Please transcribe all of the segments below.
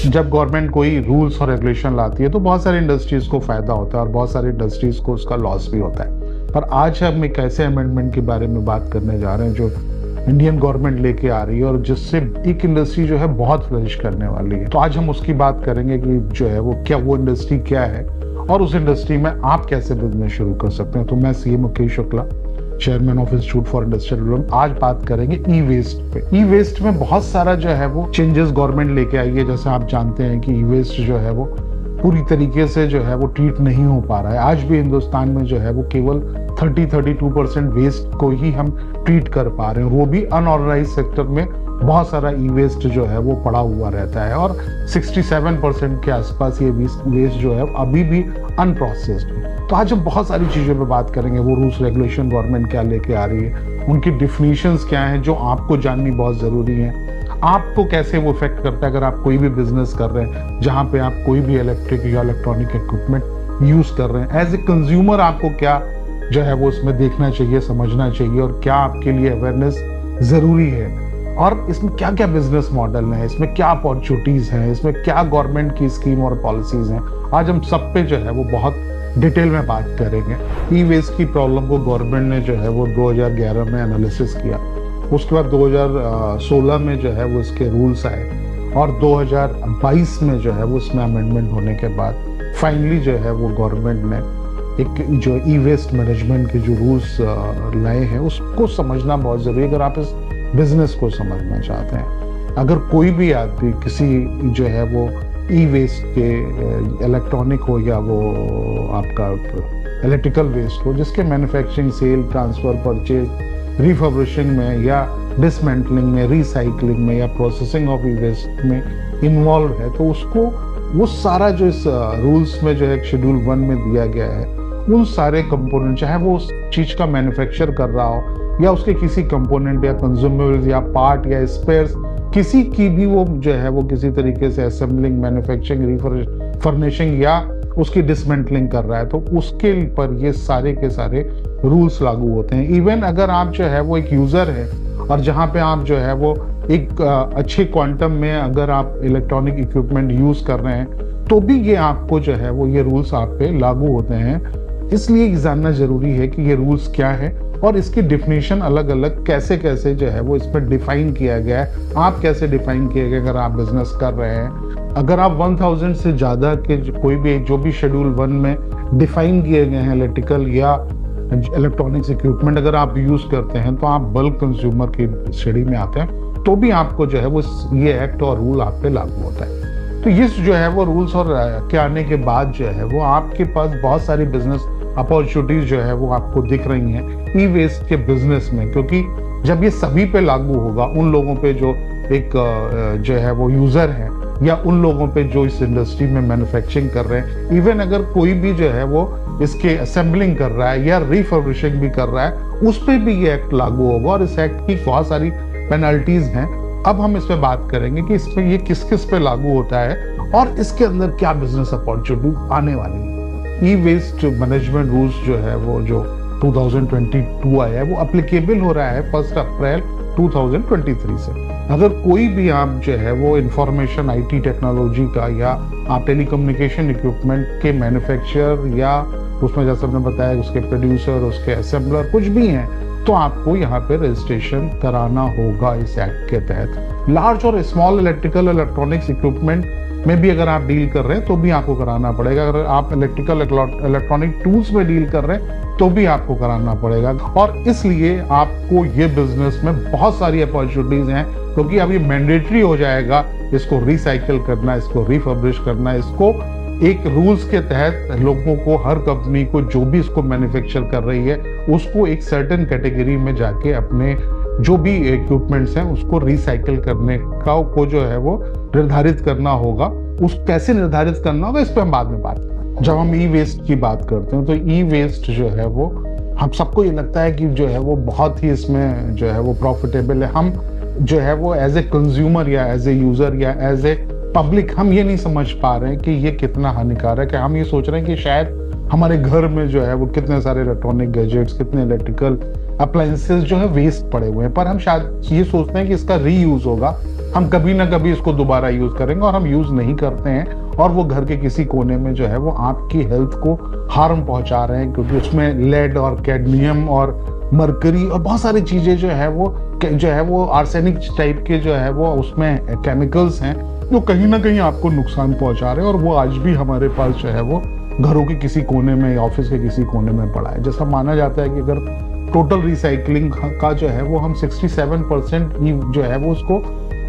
जब गवर्नमेंट कोई रूल्स और रेगुलेशन लाती है तो बहुत सारी इंडस्ट्रीज को फायदा होता है और बहुत सारी इंडस्ट्रीज को उसका लॉस भी होता है। पर आज हम एक ऐसे अमेंडमेंट के बारे में बात करने जा रहे हैं जो इंडियन गवर्नमेंट लेके आ रही है और जिससे एक इंडस्ट्री जो है बहुत फ्लरिश करने वाली है। तो आज हम उसकी बात करेंगे कि जो है वो इंडस्ट्री क्या है और उस इंडस्ट्री में आप कैसे बिजनेस शुरू कर सकते हैं। तो मैं CA Mukesh Shukla, chairman of institute for industrial development, आज बात करेंगे ई वेस्ट पे। ई वेस्ट में बहुत सारा जो है वो चेंजेस गवर्नमेंट लेके आई है। जैसे आप जानते हैं कि ई वेस्ट जो है वो पूरी तरीके से जो है वो ट्रीट नहीं हो पा रहा है। आज भी हिंदुस्तान में जो है वो केवल 30-32% वेस्ट को ही हम ट्रीट कर पा रहे हैं, वो भी अनऑर्गेनाइज सेक्टर में बहुत सारा ई वेस्ट जो है वो पड़ा हुआ रहता है और 67% के आसपास ये वेस्ट जो है अभी भी अनप्रोसेस्ड है। तो आज हम बहुत सारी चीज़ों पे बात करेंगे, वो रूल्स रेगुलेशन गवर्नमेंट क्या लेके आ रही है, उनकी डिफिनीशंस क्या हैं जो आपको जाननी बहुत ज़रूरी है, आपको कैसे वो इफेक्ट करता है अगर आप कोई भी बिजनेस कर रहे हैं जहाँ पे आप कोई भी इलेक्ट्रिक या इलेक्ट्रॉनिक इक्विपमेंट यूज़ कर रहे हैं। एज ए कंज्यूमर आपको क्या जो है वो इसमें देखना चाहिए, समझना चाहिए और क्या आपके लिए अवेयरनेस ज़रूरी है और इसमें क्या क्या बिजनेस मॉडल हैं, इसमें क्या अपॉर्चुनिटीज़ हैं, इसमें क्या गवर्नमेंट की स्कीम और पॉलिसीज़ हैं। आज हम सब पे जो है वो बहुत डिटेल में बात करेंगे। ई वेस्ट की प्रॉब्लम को गवर्नमेंट ने जो है वो 2011 में एनालिसिस किया, उसके बाद 2016 में जो है वो इसके रूल्स आए और 2022 में जो है वो इसमें अमेंडमेंट होने के बाद फाइनली जो है वो गवर्नमेंट ने एक जो ई वेस्ट मैनेजमेंट के जो रूल्स लाए हैं उसको समझना बहुत ज़रूरी है अगर आप इस बिजनेस को समझना चाहते हैं। अगर कोई भी आदमी किसी जो है वो ई वेस्ट के इलेक्ट्रॉनिक हो या वो आपका इलेक्ट्रिकल वेस्ट हो जिसके मैन्युफैक्चरिंग, सेल, ट्रांसफ़र, परचेज, रिफर्बिशिंग में या डिसमेंटलिंग में, रिसाइकलिंग में या प्रोसेसिंग ऑफ ई वेस्ट में इन्वॉल्व है तो उसको वो सारा जो इस रूल्स में जो है शेड्यूल 1 में दिया गया है उन सारे कंपोनेंट, चाहे वो उस चीज़ का मैन्युफैक्चर कर रहा हो या उसके किसी कंपोनेंट या कंज्यूमेबल्स या पार्ट या स्पेयर्स, किसी की भी वो जो है वो किसी तरीके से असेंबलिंग, मैन्युफैक्चरिंग, फर्निशिंग या उसकी डिसमेंटलिंग कर रहा है तो उसके पर ये सारे के सारे रूल्स लागू होते हैं। इवन अगर आप जो है वो एक यूज़र है और जहाँ पे आप जो है वो एक अच्छे क्वांटम में अगर आप इलेक्ट्रॉनिक इक्विपमेंट यूज़ कर रहे हैं तो भी ये आपको जो है वो ये रूल्स आप पे लागू होते हैं। इसलिए जानना ज़रूरी है कि ये रूल्स क्या है और इसकी डिफिनीशन अलग अलग कैसे कैसे जो है वो इस पर डिफाइन किया गया है, आप कैसे डिफाइन किए गए अगर आप बिजनेस कर रहे हैं। अगर आप 1000 से ज़्यादा के कोई भी जो भी शेड्यूल 1 में डिफाइन किए गए हैं इलेक्ट्रिकल या इलेक्ट्रॉनिक्स इक्विपमेंट अगर आप यूज़ करते हैं तो आप बल्क कंज्यूमर की श्रेणी में आते हैं तो भी आपको जो है वो ये एक्ट और रूल आप पे लागू होता है। तो ये जो है वो रूल्स और के आने के बाद जो है वो आपके पास बहुत सारी बिजनेस अपॉर्चुनिटीज जो है वो आपको दिख रही हैं ई वेस्ट के बिजनेस में, क्योंकि जब ये सभी पे लागू होगा, उन लोगों पे जो एक जो है वो यूज़र है या उन लोगों पे जो इस इंडस्ट्री में मैन्युफैक्चरिंग कर रहे हैं, इवन अगर कोई भी जो है वो इसके असेंबलिंग कर रहा है या रिफर्बिशिंग भी कर रहा है, उस पर भी ये एक्ट लागू होगा और इस एक्ट की बहुत सारी पेनल्टीज हैं। अब हम इस पे बात करेंगे कि इसमें ये किस किस पे लागू होता है और इसके अंदर क्या बिजनेस अपॉर्चुनिटी आने वाली है। ई वेस्ट मैनेजमेंट रूल्स जो है वो जो 2022 आया है वो अप्लीकेबल हो रहा है 1 अप्रैल 2023 से। अगर कोई भी आप जो है वो इंफॉर्मेशन आईटी टेक्नोलॉजी का या आप टेलीकम्युनिकेशन इक्विपमेंट के मैन्युफैक्चरर या उसमें जैसे हमने बताया उसके प्रोड्यूसर, उसके असेंबलर कुछ भी हैं तो आपको यहाँ पे रजिस्ट्रेशन कराना होगा इस एक्ट के तहत। लार्ज और स्मॉल इलेक्ट्रिकल इलेक्ट्रॉनिक्स इक्विपमेंट में भी अगर आप डील कर रहे हैं तो भी आपको कराना पड़ेगा। अगर आप इलेक्ट्रिकल इलेक्ट्रॉनिक टूल्स में डील कर रहे हैं तो भी आपको कराना पड़ेगा और इसलिए आपको ये बिजनेस में बहुत सारी अपॉर्चुनिटीज हैं क्योंकि अब ये मैंडेटरी हो जाएगा इसको रिसाइकिल करना, इसको रिफर्बिश करना, इसको एक रूल्स के तहत लोगों को, हर कंपनी को जो भी इसको मैन्युफैक्चर कर रही है उसको एक सर्टेन कैटेगरी में जाके अपने जो भी इक्विपमेंट्स हैं उसको रिसाइकिल करने का को जो है वो निर्धारित करना होगा। उस कैसे निर्धारित करना होगा इस पर हम बाद में बात करेंगे। जब हम ई वेस्ट की बात करते हैं तो ई वेस्ट जो है वो हम सबको ये लगता है कि जो है वो बहुत ही इसमें जो है वो प्रॉफिटेबल है। हम जो है वो एज ए कंज्यूमर या एज ए यूजर या एज ए पब्लिक हम ये नहीं समझ पा रहे हैं कि ये कितना हानिकारक है। हम ये सोच रहे हैं कि शायद हमारे घर में जो है वो कितने सारे इलेक्ट्रॉनिक गैजेट्स, कितने इलेक्ट्रिकल अप्लायंसेस जो है वेस्ट पड़े हुए हैं, पर हम शायद ये सोचते हैं कि इसका रीयूज होगा हम कभी ना कभी इसको दोबारा यूज करेंगे, और हम यूज नहीं करते हैं और वो घर के किसी कोने में जो है वो आपकी हेल्थ को हार्म पहुंचा रहे हैं, क्योंकि उसमें लेड और कैडमियम और मरकरी और बहुत सारी चीजें जो है वो आर्सेनिक टाइप के जो है वो उसमें केमिकल्स हैं जो कहीं ना कहीं आपको नुकसान पहुंचा रहे हैं, और वो आज भी हमारे पास जो है वो घरों के किसी कोने में या ऑफिस के किसी कोने में पड़ा है। जैसा माना जाता है कि अगर टोटल रिसाइकलिंग का जो है वो हम 67% ही जो है वो उसको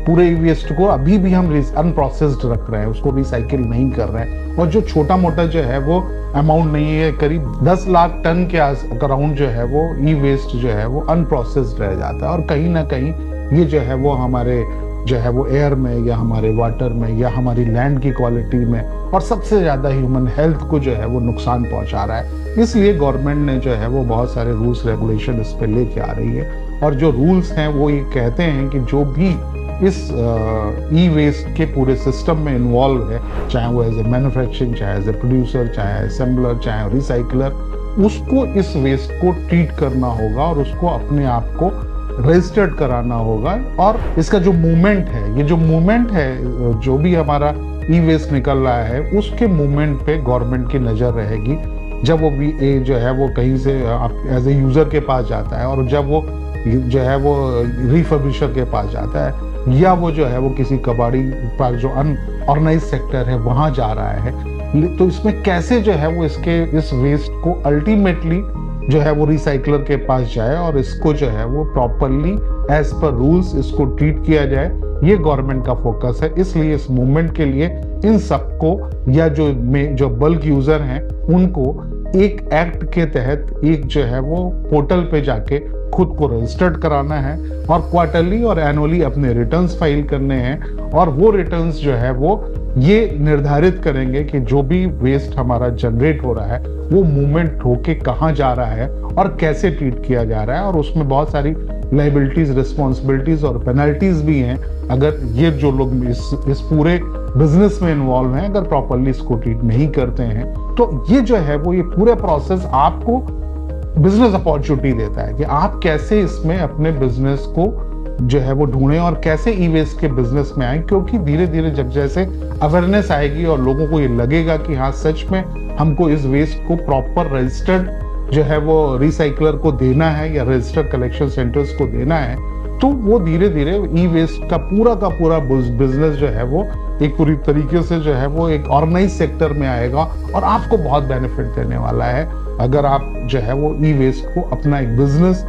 पूरे ई वेस्ट को अभी भी हम अनप्रोसेस्ड रख रहे हैं, उसको रिसाइकिल नहीं कर रहे हैं। और जो छोटा मोटा जो है वो अमाउंट नहीं है, करीब 10 लाख टन के अराउंड जो है वो ई वेस्ट जो है वो अनप्रोसेस्ड रह जाता है, और कहीं ना कहीं ये जो है वो हमारे जो है वो एयर में या हमारे वाटर में या हमारी लैंड की क्वालिटी में और सबसे ज्यादा ह्यूमन हेल्थ को जो है वो नुकसान पहुंचा रहा है। इसलिए गवर्नमेंट ने जो है वो बहुत सारे रूल्स रेगुलेशन इस पे लेके आ रही है, और जो रूल्स हैं वो ये कहते हैं कि जो भी इस ई वेस्ट के पूरे सिस्टम में इन्वॉल्व है, चाहे वो एज ए मैन्युफैक्चरिंग, चाहे एज ए प्रोड्यूसर, चाहे असेंबलर, चाहे रिसाइकलर, उसको इस वेस्ट को ट्रीट करना होगा और उसको अपने आप को रजिस्टर्ड कराना होगा। और इसका जो मूवमेंट है, ये जो मूवमेंट है, जो भी हमारा ई वेस्ट निकल रहा है उसके मूवमेंट पे गवर्नमेंट की नजर रहेगी। जब वो भी जो है वो कहीं से एज ए यूजर के पास जाता है, और जब वो जो है वो रिफर्बिशर के पास जाता है, या वो जो है वो किसी कबाड़ी पर जो अनऑर्गेनाइज सेक्टर है वहां जा रहा है, तो इसमें कैसे जो है वो इस वेस्ट को अल्टीमेटली जो है वो रिसाइकलर के पास जाए और इसको जो है वो प्रॉपरली एज पर रूल्स इसको ट्रीट किया जाए, ये गवर्नमेंट का फोकस है। इसलिए इस मूवमेंट के लिए इन सबको या जो बल्क यूजर हैं उनको एक एक्ट के तहत एक जो है वो पोर्टल पे जाके खुद को रजिस्टर्ड कराना है, और क्वार्टरली और एनुअली अपने रिटर्न्स फाइल करने हैं, और वो रिटर्न्स जो है वो ये निर्धारित करेंगे कि जो भी वेस्ट हमारा जनरेट हो रहा है वो मूवमेंट होके कहाँ जा रहा है और कैसे ट्रीट किया जा रहा है। और उसमें बहुत सारी लाइबिलिटीज, रिस्पॉन्सिबिलिटीज और पेनल्टीज भी हैं अगर ये जो लोग इस पूरे बिजनेस में इन्वॉल्व हैं, अगर प्रॉपरली इसको ट्रीट नहीं करते हैं। तो ये जो है वो ये पूरा प्रोसेस आपको बिजनेस अपॉर्चुनिटी देता है कि आप कैसे इसमें अपने बिजनेस को जो है वो ढूंढें और कैसे ई वेस्ट के बिजनेस में आए, क्योंकि धीरे धीरे जब जैसे अवेयरनेस आएगी और लोगों को ये लगेगा कि हाँ सच में हमको इस वेस्ट को प्रॉपर रजिस्टर्ड जो है वो रिसाइकलर को देना है या रजिस्टर्ड कलेक्शन सेंटर्स को देना है, तो वो धीरे धीरे ई वेस्ट का पूरा बिजनेस जो है वो एक पूरी तरीके से जो है वो एक ऑर्गेनाइज सेक्टर में आएगा और आपको बहुत बेनिफिट देने वाला है अगर आप जो है वो ई वेस्ट को अपना एक बिजनेस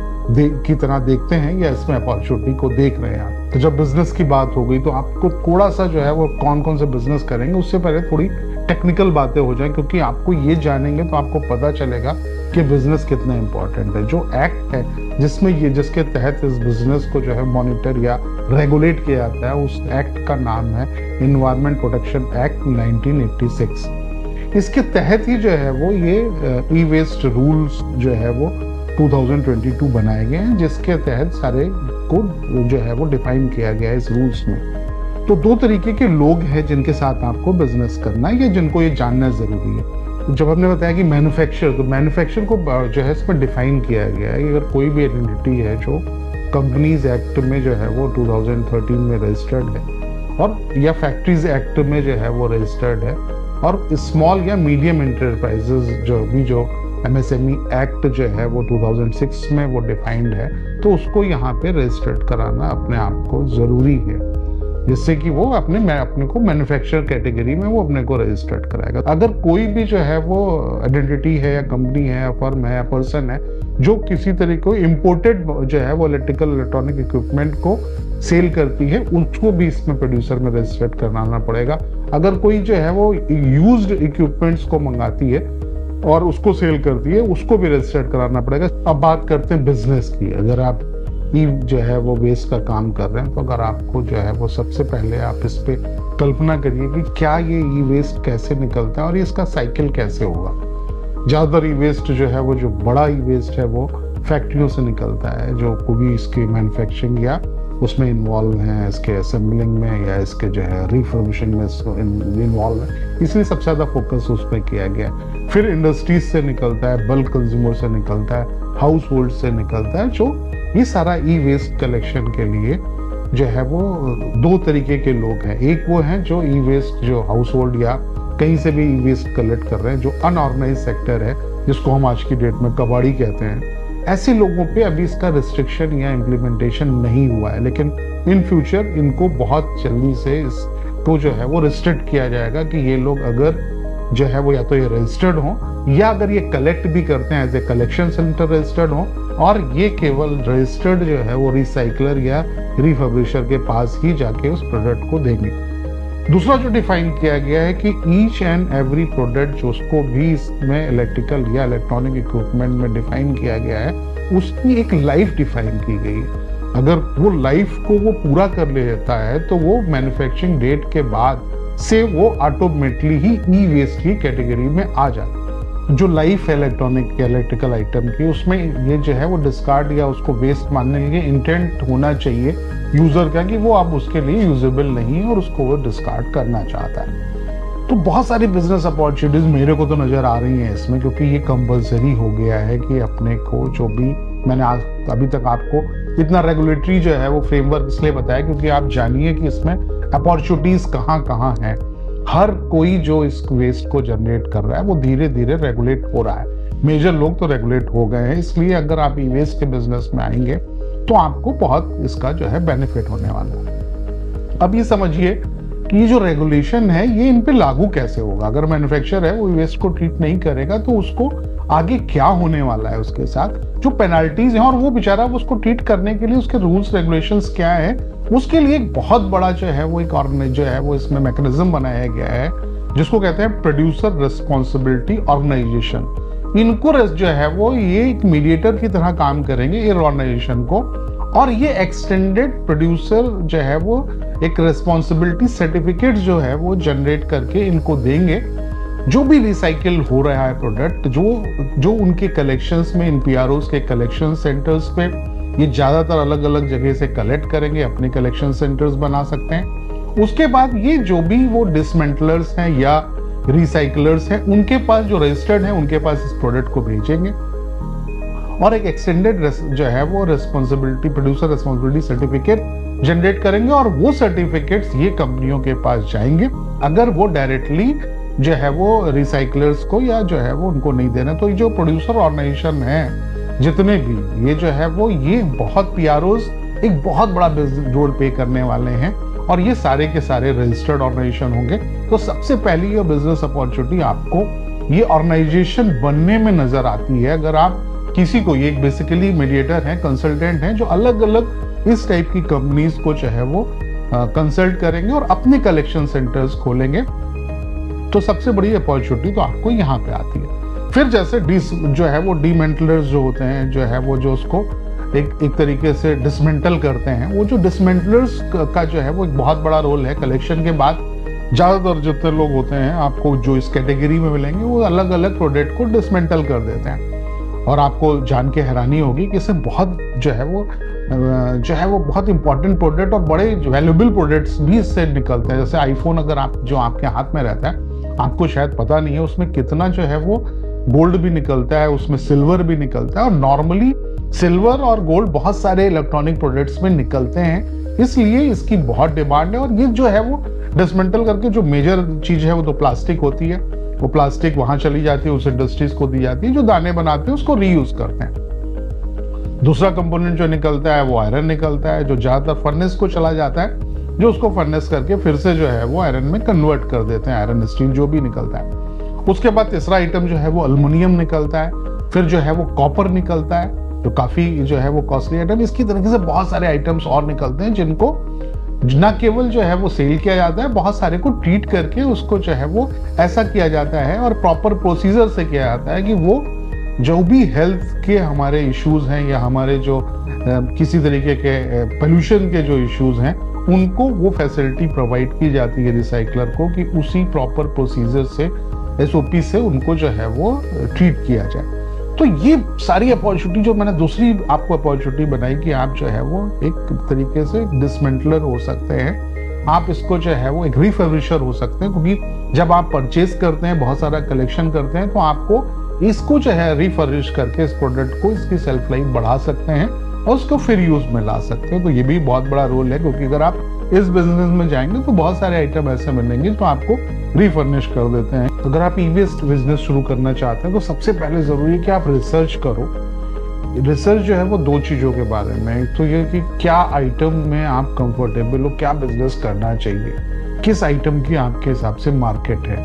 की तरह देखते हैं या इसमें अपॉर्चुनिटी को देख रहे हैं आप। तो जब बिजनेस की बात हो गई तो आपको थोड़ा सा जो है वो कौन कौन से बिजनेस करेंगे उससे पहले थोड़ी टेक्निकल बातें हो जाएं, क्योंकि आपको ये जानेंगे तो आपको पता चलेगा कि बिजनेस कितना इंपॉर्टेंट है। जो एक्ट है जिसके तहत इस बिजनेस को जो है मॉनिटर या रेगुलेट किया जाता है, उस एक्ट का नाम है एनवायरमेंट प्रोटेक्शन एक्ट 1986। इसके तहत ही जो है वो ये ई वेस्ट रूल्स जो है वो 2022 बनाए गए हैं, जिसके तहत सारे को जो है वो डिफाइन किया गया है इस रूल्स में। तो दो तरीके के लोग हैं जिनके साथ आपको बिजनेस करना है या जिनको ये जानना जरूरी है। तो जब हमने बताया कि मैन्युफैक्चर, तो मैन्युफैक्चर को जो है इसमें डिफाइन किया गया है कि अगर कोई भी आइडेंटिटी है जो कंपनीज एक्ट में जो है वो 2013 में रजिस्टर्ड है और या फैक्ट्रीज एक्ट में जो है वो रजिस्टर्ड है, और स्मॉल या मीडियम इंटरप्राइजेज जो MSME एक्ट जो है वो 2006 में वो डिफाइंड है, तो उसको यहाँ पे रजिस्टर्ड कराना अपने आप को जरूरी है, जिससे कि वो अपने को मैन्युफैक्चर कैटेगरी में वो अपने को रजिस्टर्ड कराएगा। अगर कोई भी जो है वो आइडेंटिटी है या कंपनी है या फर्म है या पर्सन है जो किसी तरह को इम्पोर्टेड जो है वो इलेक्ट्रॉनिक इक्विपमेंट को सेल करती है, उसको भी इसमें प्रोड्यूसर में रजिस्टर्ड कराना पड़ेगा। अगर कोई जो है वो यूज्ड इक्विपमेंट्स को मंगाती है और उसको सेल करती है, उसको भी रजिस्टर्ड कराना पड़ेगा। अब बात करते हैं बिजनेस की। अगर आप ई जो है वो वेस्ट का काम कर रहे हैं, तो अगर आपको जो है वो सबसे पहले आप इस पे कल्पना करिए कि क्या ये ई वेस्ट कैसे निकलता है और इसका साइकिल कैसे होगा। ज़्यादातर ई वेस्ट जो है वो जो बड़ा ई वेस्ट है वो फैक्ट्रियों से निकलता है, जो कोई इसकी मैन्युफैक्चरिंग या उसमें इन्वॉल्व हैं, इसके असेंबलिंग में या इसके जो है रिफर्बिशिंग में इन्वॉल्व है, इसलिए सबसे ज़्यादा फोकस उस पर किया गया है। फिर इंडस्ट्रीज से निकलता है, बल्क कंज्यूमर से निकलता है, हाउस होल्ड से निकलता है, जो ये सारा ई वेस्ट कलेक्शन के लिए जो है वो दो तरीके के लोग हैं। एक वो हैं जो ई वेस्ट, जो हाउस होल्ड या कहीं से भी ई वेस्ट कलेक्ट कर रहे हैं, जो अनऑर्गेनाइज सेक्टर है, जिसको हम आज की डेट में कबाड़ी कहते हैं। ऐसे लोगों पे अभी इसका रिस्ट्रिक्शन या इम्प्लीमेंटेशन नहीं हुआ है, लेकिन इन फ्यूचर इनको बहुत जल्दी से इसको जो है वो रिस्ट्रिक्ट किया जाएगा कि ये लोग अगर जो है वो या तो ये रजिस्टर्ड हों, या अगर ये कलेक्ट भी करते हैं as a collection centre registered हों, और ये केवल रजिस्टर्ड जो है वो रिसाइकलर या रिफर्बिशर के पास ही जाके उस प्रोडक्ट को देंगे। दूसरा जो डिफाइन किया गया है कि ईच एंड एवरी प्रोडक्ट जो उसको भी इसमें इलेक्ट्रिकल या इलेक्ट्रॉनिक इक्विपमेंट में डिफाइन किया गया है, उसकी एक लाइफ डिफाइन की गई है। अगर वो लाइफ को वो पूरा कर लेता है तो वो मैन्युफैक्चरिंग डेट के बाद से वो ऑटोमेटिकली ही ई वेस्ट की कैटेगरी में आ जाता है। जो लाइफ है इलेक्ट्रॉनिक या इलेक्ट्रिकल आइटम की, उसमें ये जो है वो डिस्कार्ड या उसको वेस्ट मानने के लिए इंटेंट होना चाहिए यूजर का कि वो अब उसके लिए यूजेबल नहीं है और उसको वो डिस्कार्ड करना चाहता है। तो बहुत सारी बिजनेस अपॉर्चुनिटीज मेरे को तो नजर आ रही हैं इसमें, क्योंकि ये कंपल्सरी हो गया है कि अपने को जो भी मैंने आज अभी तक आपको इतना रेगुलेटरी जो है वो फ्रेमवर्क इसलिए बताया क्योंकि आप जानिए कि इसमें अपॉर्चुनिटीज कहाँ कहाँ हैं। हर कोई जो इस वेस्ट को जनरेट कर रहा है वो धीरे धीरे रेगुलेट हो रहा है। मेजर लोग तो रेगुलेट हो गए हैं, इसलिए अगर आप ई वेस्ट के बिजनेस में आएंगे तो आपको बहुत इसका जो है बेनिफिट होने वाला है। अब ये समझिए कि ये जो रेगुलेशन है ये इन पे लागू कैसे होगा। अगर मैन्युफैक्चरर है वो वेस्ट को ट्रीट नहीं करेगा तो उसको आगे क्या होने वाला है, उसके साथ जो पेनल्टीज हैं, और वो बेचारा उसको ट्रीट करने के लिए उसके रूल्स रेगुलेशंस क्या है, उसके लिए एक बहुत बड़ा जो है वो एक जो है वो इसमें मैकेनिज्म बनाया गया है जिसको कहते हैं प्रोड्यूसर रिस्पॉन्सिबिलिटी ऑर्गेनाइजेशन। इनको जो है वो ये एक मीडिएटर की तरह काम करेंगे ये ऑर्गेनाइजेशन को, और ये एक्सटेंडेड प्रोड्यूसर जो है वो एक रिस्पॉन्सिबिलिटी सर्टिफिकेट जो है वो जनरेट करके इनको देंगे। जो भी रिसाइकिल हो रहा है प्रोडक्ट, जो उनके कलेक्शंस में, इन पीआरओस के कलेक्शन सेंटर्स पे ये ज्यादातर अलग अलग जगह से कलेक्ट करेंगे, अपने कलेक्शन सेंटर्स बना सकते हैं। उसके बाद ये जो भी वो डिसमेंटलर्स हैं या रिसाइकलर्स हैं, उनके पास जो रजिस्टर्ड हैं उनके पास इस प्रोडक्ट को भेजेंगे और एक एक्सटेंडेड जो है वो responsibility, producer responsibility certificate generate करेंगे, और वो सर्टिफिकेट्स ये कंपनियों के पास जाएंगे। अगर वो डायरेक्टली जो है वो रिसाइकलर्स को या जो है वो उनको नहीं देना, तो ये जो प्रोड्यूसर ऑर्गेनाइजेशन है जितने भी, ये जो है वो ये बहुत पीआरओस एक बहुत बड़ा रोल प्ले करने वाले हैं, और ये सारे के सारे रजिस्टर्ड ऑर्गेनाइजेशन होंगे। तो सबसे पहली ये बिजनेस अपॉर्चुनिटी आपको ये ऑर्गेनाइजेशन बनने में नजर आती है। अगर आप किसी को, ये बेसिकली मीडिएटर हैं, कंसल्टेंट हैं, जो अलग अलग इस टाइप की कंपनीज को जो है वो कंसल्ट करेंगे और अपने कलेक्शन सेंटर्स खोलेंगे, तो सबसे बड़ी अपॉर्चुनिटी तो आपको यहाँ पे आती है। फिर जैसे जो है वो डीमेंटलर्स जो होते हैं, जो है वो जो उसको एक तरीके से डिसमेंटल करते हैं, वो जो डिसमेंटलर्स का जो है वो एक बहुत बड़ा रोल है। कलेक्शन के बाद ज्यादातर जितने लोग होते हैं आपको जो इस कैटेगरी में मिलेंगे वो अलग अलग प्रोडक्ट को डिसमेंटल कर देते हैं, और आपको जान के हैरानी होगी कि इससे बहुत जो है वो बहुत इंपॉर्टेंट प्रोडक्ट और बड़े वैल्यूएबल प्रोडक्ट्स भी इससे निकलते हैं। जैसे आईफोन अगर आप जो आपके हाथ में रहता है, आपको शायद पता नहीं है उसमें कितना जो है वो गोल्ड भी निकलता है, उसमें सिल्वर भी निकलता है, और नॉर्मली सिल्वर और गोल्ड बहुत सारे इलेक्ट्रॉनिक प्रोडक्ट्स में निकलते हैं, इसलिए इसकी बहुत डिमांड है। और ये जो है वो डिसमेंटल करके जो मेजर चीज है वो तो प्लास्टिक होती है, वो प्लास्टिक वहां चली जाती है, उस इंडस्ट्रीज को दी जाती है, जो दाने बनाते हैं उसको रीयूज करते हैं। दूसरा कंपोनेंट जो निकलता है वो आयरन निकलता है, जो ज्यादातर फर्नेस को चला जाता है, जो उसको फर्नेस करके फिर से जो है वो आयरन में कन्वर्ट कर देते हैं, आयरन स्टील जो भी निकलता है। उसके बाद तीसरा आइटम जो है वो अल्युमिनियम निकलता है, फिर जो है वो कॉपर निकलता है, जो काफी जो है वो कॉस्टली आइटम। इसकी तरीके से बहुत सारे आइटम्स और निकलते हैं जिनको न केवल जो है वो सेल किया जाता है, बहुत सारे को ट्रीट करके उसको जो है वो ऐसा किया जाता है और प्रॉपर प्रोसीजर से किया जाता है कि वो जो भी हेल्थ के हमारे इश्यूज हैं या हमारे जो किसी तरीके के पोल्यूशन के जो इश्यूज हैं, उनको वो फैसिलिटी प्रोवाइड की जाती है रिसाइकलर को कि उसी प्रॉपर प्रोसीजर से, एसओपी से उनको जो है वो ट्रीट किया जाए। तो ये सारी अपॉर्चुनिटी जो मैंने दूसरी आपको अपॉर्चुनिटी बनाई कि आप जो है वो एक तरीके से डिसमेंटलर हो सकते हैं, आप इसको जो है वो एक रिफर्बिशर हो सकते हैं, क्योंकि जब आप परचेज करते हैं, बहुत सारा कलेक्शन करते हैं, तो आपको इसको जो है रिफर्बिश करके इस प्रोडक्ट को, इसकी सेल्फ लाइफ बढ़ा सकते हैं और उसको फिर यूज में ला सकते हो। तो ये भी बहुत बड़ा रोल है, क्योंकि अगर आप इस बिजनेस में जाएंगे तो बहुत सारे आइटम ऐसे मिलेंगे जो आपको रिफर्निश कर देते हैं। अगर आप ई वेस्ट बिजनेस शुरू करना चाहते हैं तो सबसे पहले जरूरी है कि आप रिसर्च करो। रिसर्च जो है वो दो चीजों के बारे में, एक तो ये कि क्या आइटम में आप कंफर्टेबल हो, क्या बिजनेस करना चाहिए, किस आइटम की आपके हिसाब से मार्केट है,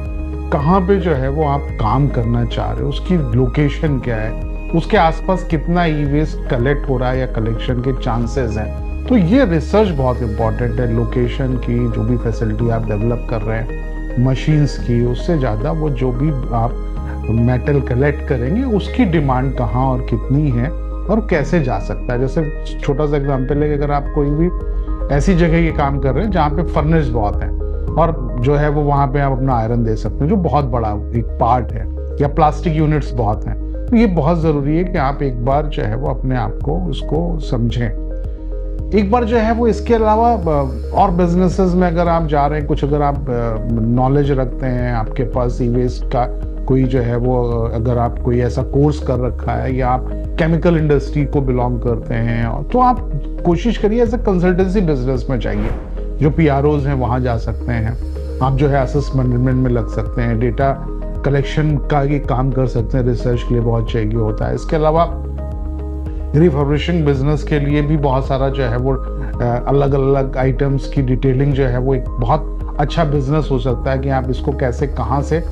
कहाँ पे जो है वो आप काम करना चाह रहे हो, उसकी लोकेशन क्या है, उसके आसपास कितना ई वेस्ट कलेक्ट हो रहा है या कलेक्शन के चांसेस हैं। तो ये रिसर्च बहुत इंपॉर्टेंट है। लोकेशन की, जो भी फैसिलिटी आप डेवलप कर रहे हैं, मशीन्स की, उससे ज़्यादा वो जो भी आप मेटल कलेक्ट करेंगे उसकी डिमांड कहाँ और कितनी है और कैसे जा सकता है। जैसे छोटा सा एग्जांपल है कि अगर आप कोई भी ऐसी जगह ये काम कर रहे हैं जहाँ पे फर्नेस बहुत है और जो है वो वहाँ पे आप अपना आयरन दे सकते हैं, जो बहुत बड़ा एक पार्ट है, या प्लास्टिक यूनिट्स बहुत हैं, तो ये बहुत ज़रूरी है कि आप एक बार जो है वो अपने आप को उसको समझें। एक बार जो है वो इसके अलावा और बिजनेसेस में अगर आप जा रहे हैं, कुछ अगर आप नॉलेज रखते हैं, आपके पास ई वेस्ट का कोई जो है वो, अगर आप कोई ऐसा कोर्स कर रखा है या आप केमिकल इंडस्ट्री को बिलोंग करते हैं, तो आप कोशिश करिए एज ए कंसल्टेंसी बिजनेस में जाइए। जो PROs हैं वहाँ जा सकते हैं, आप जो है असेसमेंट में लग सकते हैं, डेटा कलेक्शन का ये काम कर सकते हैं, रिसर्च के लिए बहुत चाहिए होता है। इसके अलावा रिफर्बिशिंग बिजनेस के लिए भी बहुत सारा जो है वो अलग अलग आइटम्स की डिटेलिंग जो है वो एक बहुत अच्छा बिजनेस हो सकता है कि आप इसको कैसे, कहाँ से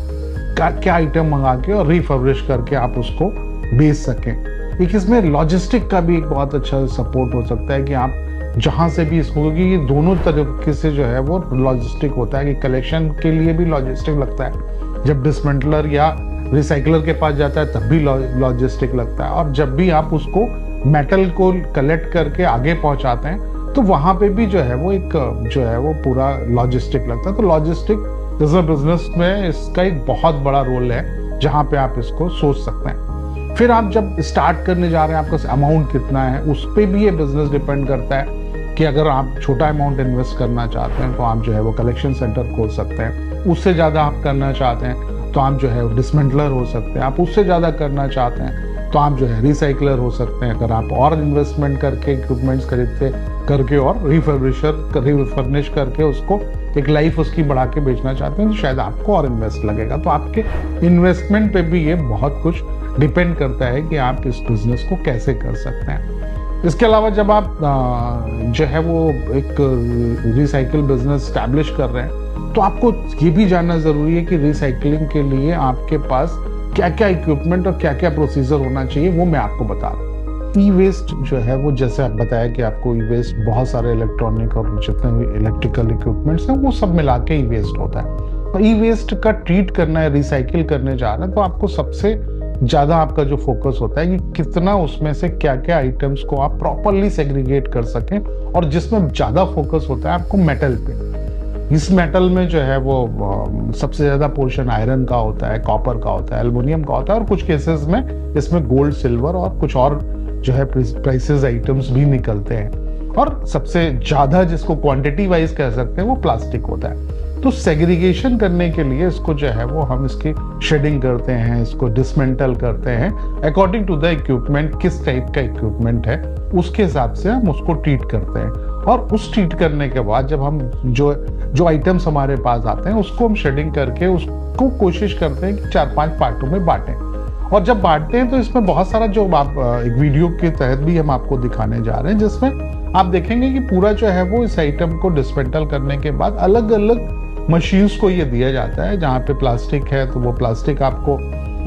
क्या आइटम मंगा के और रिफर्बिश करके आप उसको बेच सकें। एक इसमें लॉजिस्टिक का भी एक बहुत अच्छा सपोर्ट हो सकता है कि आप जहाँ से भी इसको, क्योंकि ये दोनों तरीके से जो है वो लॉजिस्टिक होता है कि कलेक्शन के लिए भी लॉजिस्टिक लगता है, जब डिसमेंटलर या रिसाइकलर के पास जाता है तब भी लॉजिस्टिक लगता है, और जब भी आप उसको मेटल को कलेक्ट करके आगे पहुंचाते हैं तो वहां पे भी जो है वो एक जो है वो पूरा लॉजिस्टिक लगता है। तो लॉजिस्टिक बिजनेस में इसका एक बहुत बड़ा रोल है जहां पे आप इसको सोच सकते हैं। फिर आप जब स्टार्ट करने जा रहे हैं, आपका अमाउंट कितना है उस पर भी ये बिजनेस डिपेंड करता है कि अगर आप छोटा अमाउंट इन्वेस्ट करना चाहते हैं तो आप जो है वो कलेक्शन सेंटर खोल सकते हैं, उससे ज़्यादा आप करना चाहते हैं तो आप जो है डिसमेंटलर हो सकते हैं, आप उससे ज़्यादा करना चाहते हैं तो आप जो है रिसाइकलर हो सकते हैं। अगर आप और इन्वेस्टमेंट करके इक्विपमेंट्स खरीदते करके और रिफर्निश करके उसको एक लाइफ उसकी बढ़ा के बेचना चाहते हैं तो शायद आपको और इन्वेस्ट लगेगा। तो आपके इन्वेस्टमेंट पे भी ये बहुत कुछ डिपेंड करता है कि आप इस बिजनेस को कैसे कर सकते हैं। इसके अलावा जब आप जो है वो एक रिसाइकिल बिजनेस स्टैब्लिश कर रहे हैं तो आपको ये भी जानना जरूरी है कि रिसाइकलिंग के लिए आपके पास क्या क्या इक्विपमेंट और क्या क्या प्रोसीजर होना चाहिए, वो मैं आपको बता रहा हूँ। ई वेस्ट जो है वो, जैसे आप बताया कि आपको ई वेस्ट बहुत सारे इलेक्ट्रॉनिक और जितने भी इलेक्ट्रिकल इक्विपमेंट्स हैं वो सब मिला के ई वेस्ट होता है। तो ई वेस्ट का ट्रीट करना है, रिसाइकिल करने जा रहे हैं, तो आपको सबसे ज़्यादा आपका जो फोकस होता है कि कितना उसमें से क्या क्या आइटम्स को आप प्रॉपरली सेग्रीगेट कर सकें, और जिसमें ज़्यादा फोकस होता है आपको मेटल पे। इस मेटल में जो है वो सबसे ज़्यादा पोर्शन आयरन का होता है, कॉपर का होता है, एल्युमिनियम का होता है, और कुछ केसेस में इसमें गोल्ड, सिल्वर और कुछ और जो है प्राइसेस आइटम्स भी निकलते हैं। और सबसे ज़्यादा जिसको क्वांटिटी वाइज कह सकते हैं वो प्लास्टिक होता है। तो सेग्रीगेशन करने के लिए इसको जो है वो हम इसकी शेडिंग करते हैं, इसको डिसमेंटल करते हैं अकॉर्डिंग टू द इक्विपमेंट, किस टाइप का इक्विपमेंट है उसके हिसाब से हम उसको ट्रीट करते हैं। और उस ट्रीट करने के बाद जब हम जो आइटम्स हमारे पास आते हैं उसको हम शेडिंग करके उसको कोशिश करते हैं कि 4-5 पार्टों में बांटें। और जब बांटते हैं तो इसमें बहुत सारा, जो आप एक वीडियो के तहत भी हम आपको दिखाने जा रहे हैं, जिसमें आप देखेंगे कि पूरा जो है वो इस आइटम को डिसमेंटल करने के बाद अलग अलग मशीन्स को ये दिया जाता है। जहाँ पे प्लास्टिक है तो वो प्लास्टिक आपको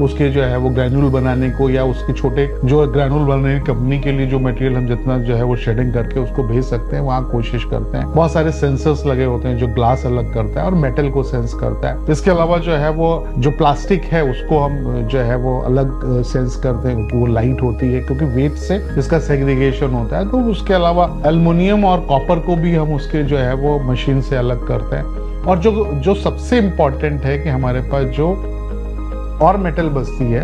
उसके जो है वो ग्रैन्यूल बनाने को, या उसके छोटे जो ग्रैन्यूल बनाने की कंपनी के लिए जो मटेरियल हम जितना जो है वो शेडिंग करके उसको भेज सकते हैं, वहाँ कोशिश करते हैं। बहुत सारे सेंसर्स लगे होते हैं जो ग्लास अलग करता है और मेटल को सेंस करता है। इसके अलावा जो है वो जो प्लास्टिक है उसको हम जो है वो अलग सेंस करते हैं क्योंकि वो लाइट होती है, क्योंकि वेट से इसका सेग्रीगेशन होता है। तो उसके अलावा एल्युमिनियम और कॉपर को भी हम उसके जो है वो मशीन से अलग करते हैं। और जो सबसे इम्पोर्टेंट है कि हमारे पास जो और मेटल बचती है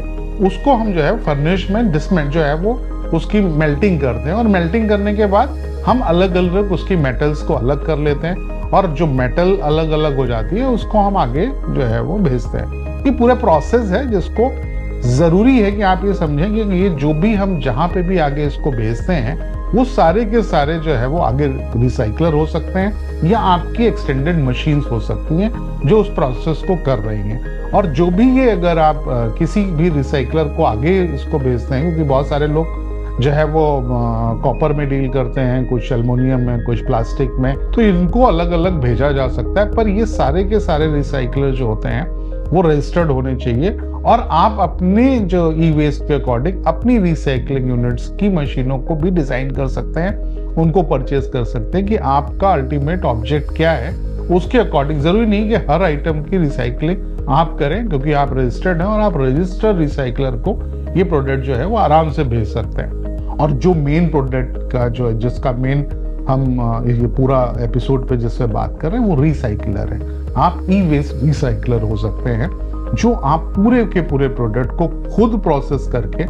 उसको हम जो है फर्नेस में डिसमेंट जो है वो उसकी मेल्टिंग करते हैं, और मेल्टिंग करने के बाद हम अलग अलग उसकी मेटल्स को अलग कर लेते हैं, और जो मेटल अलग अलग हो जाती है उसको हम आगे जो है वो भेजते हैं। ये पूरा प्रोसेस है जिसको जरूरी है कि आप ये समझें कि ये जो भी हम जहाँ पे भी आगे इसको भेजते हैं वो सारे के सारे जो है वो आगे रिसाइकलर हो सकते हैं या आपकी एक्सटेंडेड मशीन्स हो सकती हैं जो उस प्रोसेस को कर रही हैं। और जो भी ये अगर आप किसी भी रिसाइकलर को आगे इसको भेजते हैं, क्योंकि बहुत सारे लोग जो है वो कॉपर में डील करते हैं, कुछ एल्युमिनियम में, कुछ प्लास्टिक में, तो इनको अलग अलग भेजा जा सकता है। पर ये सारे के सारे रिसाइकलर जो होते हैं वो रजिस्टर्ड होने चाहिए और आप अपने जो ई वेस्ट के अकॉर्डिंग अपनी रिसाइकलिंग यूनिट्स की मशीनों को भी डिजाइन कर सकते हैं, उनको परचेज कर सकते हैं कि आपका अल्टीमेट ऑब्जेक्ट क्या है उसके अकॉर्डिंग। जरूरी नहीं कि हर आइटम की रिसाइकलिंग आप करें, क्योंकि आप रजिस्टर्ड हैं और आप रजिस्टर्ड रिसाइकलर को ये प्रोडक्ट जो है वो आराम से भेज सकते हैं। और जो मेन प्रोडक्ट का जो है, जिसका मेन हम ये पूरा एपिसोड पे जिससे बात कर रहे हैं वो रिसाइकलर है। आप ई वेस्ट रिसाइकलर हो सकते हैं जो आप पूरे के पूरे प्रोडक्ट को खुद प्रोसेस करके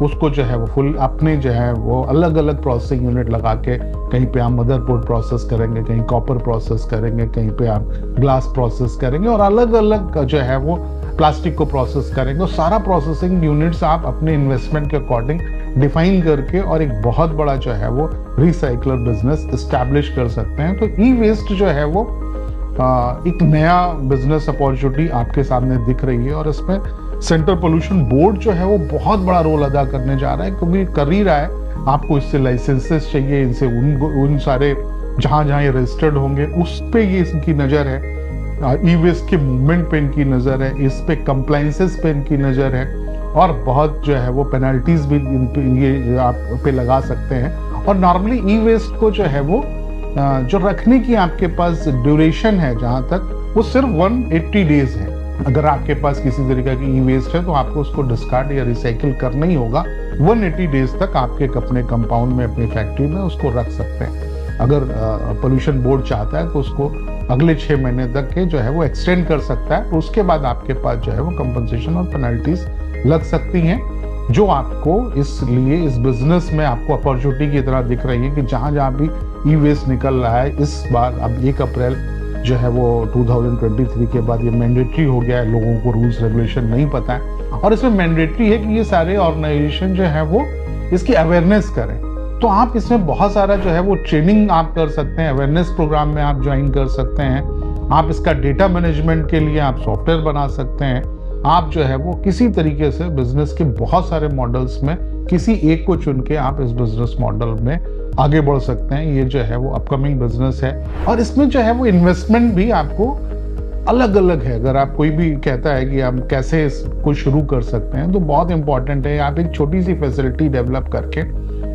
उसको जो है वो फुल अपने जो है वो अलग अलग प्रोसेसिंग यूनिट लगा के, कहीं पे आप मदरबोर्ड प्रोसेस करेंगे, कहीं कॉपर प्रोसेस करेंगे, कहीं पे आप ग्लास प्रोसेस करेंगे और अलग अलग जो है वो प्लास्टिक को प्रोसेस करेंगे। और सारा प्रोसेसिंग यूनिट्स आप अपने इन्वेस्टमेंट के अकॉर्डिंग डिफाइन करके और एक बहुत बड़ा जो है वो रिसाइकलर बिजनेस एस्टैब्लिश कर सकते हैं। तो ई वेस्ट जो है वो एक नया बिजनेस अपॉर्चुनिटी आपके सामने दिख रही है और इसमें सेंट्रल पोल्यूशन बोर्ड जो है वो बहुत बड़ा रोल अदा करने जा रहा है, क्योंकि कर ही रहा है। आपको इससे लाइसेंसेस चाहिए, इनसे उन सारे जहां जहां ये रजिस्टर्ड होंगे उस पे ये इनकी नज़र है, ई वेस्ट के मूवमेंट पे इनकी नज़र है, इस पे कंप्लाइंसेस पे इनकी नज़र है और बहुत जो है वो पेनल्टीज भी इन पे ये आप पे लगा सकते हैं। और नॉर्मली ई वेस्ट को जो है वो जो रखने की आपके पास ड्यूरेशन है जहां तक वो सिर्फ 180 डेज है। अगर आपके पास किसी तरीके की ई वेस्ट है तो आपको उसको डिस्कार्ड या रिसाइकिल करना ही होगा। 180 डेज तक आपके अपने कंपाउंड में, अपनी फैक्ट्री में उसको रख सकते हैं। अगर पोल्यूशन बोर्ड चाहता है तो उसको अगले 6 महीने तक के जो है वो एक्सटेंड कर सकता है। उसके बाद आपके पास जो है वो कंपनसेशन और पेनल्टीज लग सकती हैं, जो आपको इसलिए इस बिजनेस में आपको अपॉर्चुनिटी की तरह दिख रही है कि जहां जहां भी ई वेस्ट निकल रहा है। इस बार अब 1 अप्रैल जो है वो 2023 के बाद ये मैंडेटरी हो गया है, लोगों को रूल्स रेगुलेशन नहीं पता है और इसमें मैंडेटरी है कि ये सारे ऑर्गेनाइजेशन जो है वो इसकी अवेयरनेस करें। तो आप इसमें बहुत सारा जो है वो ट्रेनिंग आप कर सकते हैं, अवेयरनेस प्रोग्राम में आप ज्वाइन कर सकते हैं। आप इसका डेटा मैनेजमेंट के लिए आप सॉफ्टवेयर बना सकते हैं। आप जो है वो किसी तरीके से बिजनेस के बहुत सारे मॉडल्स में किसी एक को चुन के आप इस बिजनेस मॉडल में आगे बढ़ सकते हैं। ये जो है वो अपकमिंग बिजनेस है और इसमें जो है वो इन्वेस्टमेंट भी आपको अलग अलग है। अगर आप कोई भी कहता है कि हम कैसे इसको शुरू कर सकते हैं तो बहुत इंपॉर्टेंट है आप एक छोटी सी फैसिलिटी डेवलप करके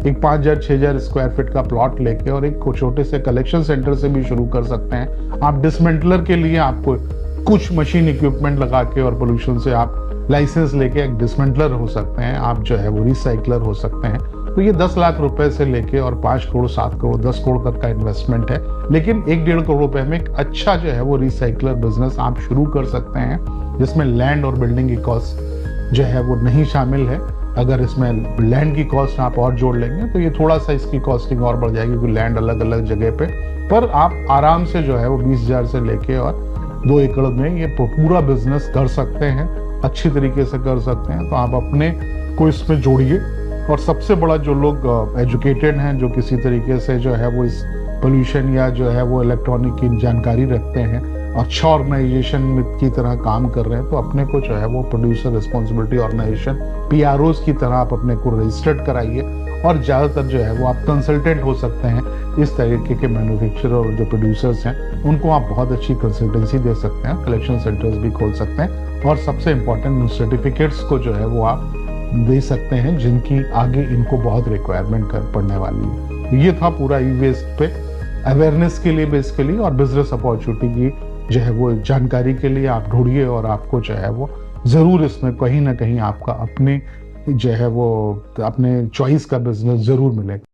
एक 5,000-6,000 स्क्वायर फीट का प्लॉट लेके और एक छोटे से कलेक्शन सेंटर से भी शुरू कर सकते हैं। आप डिसमेंटलर के लिए आपको कुछ मशीन इक्विपमेंट लगा के और पोल्यूशन से आप लाइसेंस लेके एक डिसमेंटलर हो सकते हैं। आप जो है वो रिसाइकलर हो सकते हैं। तो ये 10 लाख रुपए से लेके और 5 करोड़, 7 करोड़, 10 करोड़ तक का इन्वेस्टमेंट है, लेकिन 1-1.5 करोड़ रुपए में एक अच्छा जो है वो रिसाइकलर बिजनेस आप शुरू कर सकते हैं, जिसमें लैंड और बिल्डिंग की कॉस्ट जो है वो नहीं शामिल है। अगर इसमें लैंड की कॉस्ट आप और जोड़ लेंगे तो ये थोड़ा सा इसकी कॉस्टिंग और बढ़ जाएगी, क्योंकि लैंड अलग अलग जगह पे, पर आप आराम से जो है वो 20,000 से लेके और 2 एकड़ में ये पूरा बिजनेस कर सकते हैं, अच्छी तरीके से कर सकते हैं। तो आप अपने को इसमें जोड़िए। और सबसे बड़ा जो लोग एजुकेटेड हैं, जो किसी तरीके से जो है वो इस पोल्यूशन या जो है वो इलेक्ट्रॉनिक की जानकारी रखते हैं, अच्छा ऑर्गेनाइजेशन की तरह काम कर रहे हैं, तो अपने को जो है वो प्रोड्यूसर रिस्पॉन्सिबिलिटी ऑर्गेनाइजेशन PROs की तरह आप अपने को रजिस्टर्ड कराइए। और ज़्यादातर जो है वो आप कंसल्टेंट हो सकते हैं। इस तरीके के मैन्युफैक्चरर और जो प्रोड्यूसर्स हैं उनको आप बहुत अच्छी कंसल्टेंसी दे सकते हैं, कलेक्शन सेंटर्स भी खोल सकते हैं और सबसे इम्पोर्टेंट सर्टिफिकेट्स को जो है वो आप दे सकते हैं, जिनकी आगे इनको बहुत रिक्वायरमेंट पड़ने वाली है। ये था पूरा ई वेस्ट पे अवेयरनेस के लिए बेसिकली, और बिजनेस अपॉर्चुनिटी की जो है वो जानकारी के लिए आप ढूंढिए और आपको जो है वो ज़रूर इसमें कहीं ना कहीं आपका अपने जो है वो अपने चॉइस का बिजनेस ज़रूर मिलेगा।